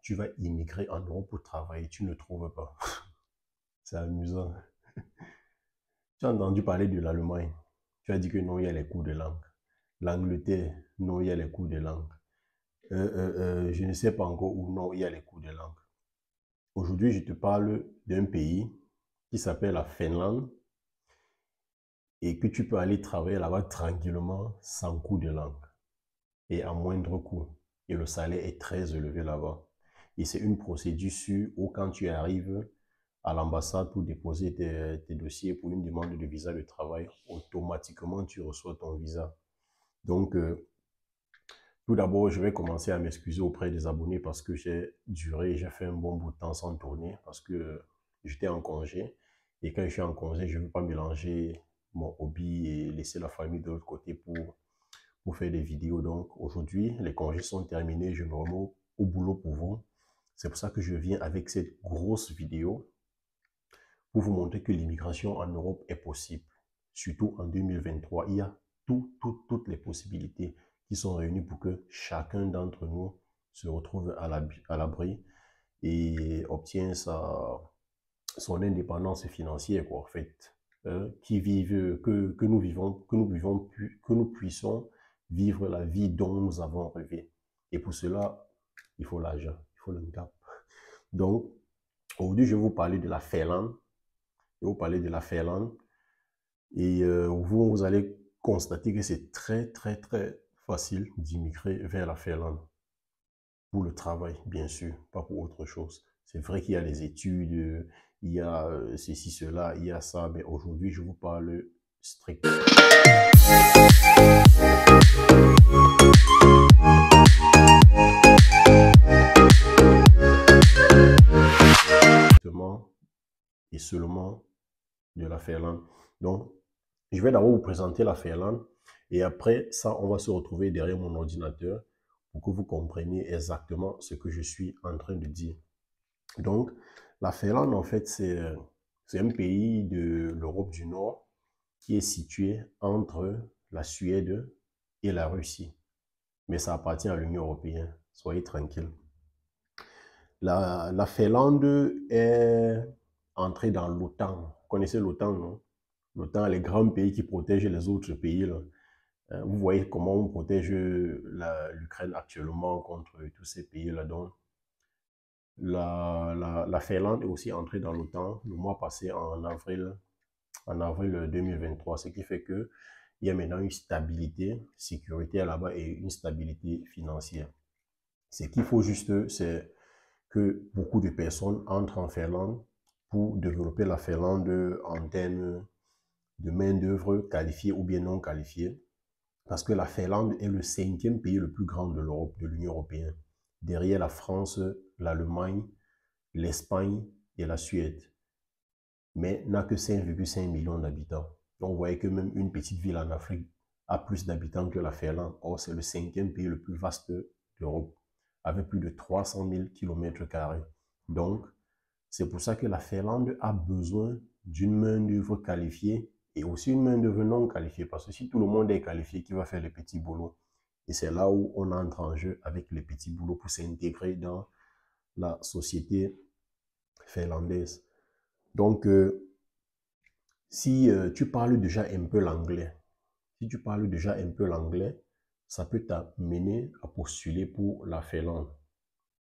tu vas immigrer en Europe pour travailler, tu ne trouves pas. C'est amusant. Tu as entendu parler de l'Allemagne. Tu as dit que non, il y a les cours de langue. L'Angleterre, non, il y a les cours de langue. Je ne sais pas encore où, non, il y a les cours de langue. Aujourd'hui, je te parle d'un pays qui s'appelle la Finlande et que tu peux aller travailler là-bas tranquillement sans cours de langue et à moindre coût. Et le salaire est très élevé là-bas. Et c'est une procédure sûre où quand tu arrives à l'ambassade pour déposer tes dossiers pour une demande de visa de travail, automatiquement tu reçois ton visa. Donc, tout d'abord, je vais commencer à m'excuser auprès des abonnés parce que j'ai fait un bon bout de temps sans tourner parce que j'étais en congé. Et quand je suis en congé, je ne veux pas mélanger mon hobby et laisser la famille de l'autre côté pour faire des vidéos. Donc aujourd'hui, les congés sont terminés, je me remets au boulot pour vous. C'est pour ça que je viens avec cette grosse vidéo pour vous montrer que l'immigration en Europe est possible. Surtout en 2023, il y a toutes les possibilités qui sont réunies pour que chacun d'entre nous se retrouve à l'abri et obtient son indépendance financière, quoi, en fait. Que nous puissions vivre la vie dont nous avons rêvé. Et pour cela, il faut l'argent, il faut le cap. Donc, aujourd'hui, je vais vous parler de la Finlande. Je vais vous parler de la Finlande. Et vous allez constater que c'est très facile d'immigrer vers la Finlande. Pour le travail, bien sûr, pas pour autre chose. C'est vrai qu'il y a les études, il y a ceci, cela, il y a ça, mais aujourd'hui, je vous parle strictement et seulement de la Finlande. Donc, je vais d'abord vous présenter la Finlande et après ça, on va se retrouver derrière mon ordinateur pour que vous compreniez exactement ce que je suis en train de dire. Donc, la Finlande, en fait, c'est un pays de l'Europe du Nord qui est situé entre la Suède et la Russie. Mais ça appartient à l'Union européenne. Soyez tranquille. La Finlande est entrée dans l'OTAN. Vous connaissez l'OTAN, non? L'OTAN, les grands pays qui protègent les autres pays, là. Vous voyez comment on protège l'Ukraine actuellement contre tous ces pays-là. Donc, la Finlande est aussi entrée dans l'OTAN le mois passé en avril 2023, ce qui fait que il y a maintenant une stabilité sécuritaire là-bas et une stabilité financière. Ce qu'il faut juste, c'est que beaucoup de personnes entrent en Finlande pour développer la Finlande en termes de main-d'œuvre qualifiée ou bien non qualifiée. Parce que la Finlande est le 5e pays le plus grand de l'Europe, de l'Union européenne. Derrière la France, l'Allemagne, l'Espagne et la Suède. Mais n'a que 5,5 millions d'habitants. Donc vous voyez que même une petite ville en Afrique a plus d'habitants que la Finlande. Or, c'est le 5e pays le plus vaste d'Europe, avec plus de 300 000 km². Donc, c'est pour ça que la Finlande a besoin d'une main-d'œuvre qualifiée et aussi une main-d'œuvre non qualifiée. Parce que si tout le monde est qualifié, qui va faire les petits boulots? Et c'est là où on entre en jeu avec les petits boulots pour s'intégrer dans la société finlandaise. Donc, si tu parles déjà un peu l'anglais, ça peut t'amener à postuler pour la Finlande.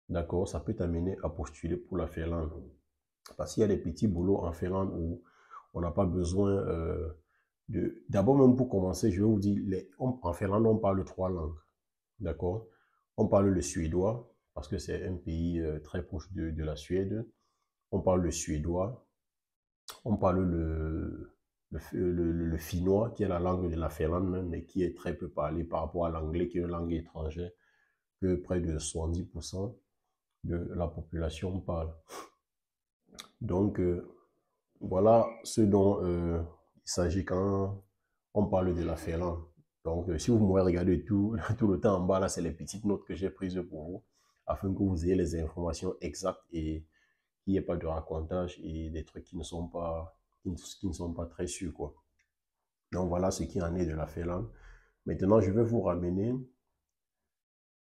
D'accord? Ça peut t'amener à postuler pour la Finlande. Parce qu'il y a des petits boulots en Finlande où on n'a pas besoin de... D'abord, même pour commencer, je vais vous dire, en Finlande, on parle 3 langues. D'accord? On parle le suédois, parce que c'est un pays très proche de la Suède. On parle le suédois. On parle le finnois, qui est la langue de la Finlande, mais qui est très peu parlée par rapport à l'anglais, qui est une langue étrangère, que près de 70% de la population parle. Donc, voilà ce dont il s'agit quand on parle de la Finlande. Donc, si vous m'avez regardé tout le temps en bas, là, c'est les petites notes que j'ai prises pour vous, afin que vous ayez les informations exactes et qu'il n'y ait pas de racontage et des trucs qui ne sont pas très sûrs, quoi. Donc, voilà ce qui en est de la Finlande. Maintenant, je vais vous ramener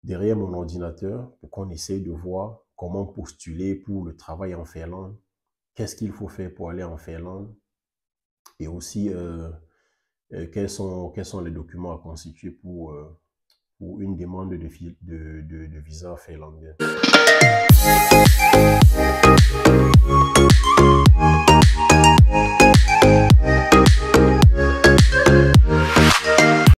derrière mon ordinateur pour qu'on essaye de voir comment postuler pour le travail en Finlande, qu'est-ce qu'il faut faire pour aller en Finlande, et aussi quels sont les documents à constituer pour une demande de visa finlandais.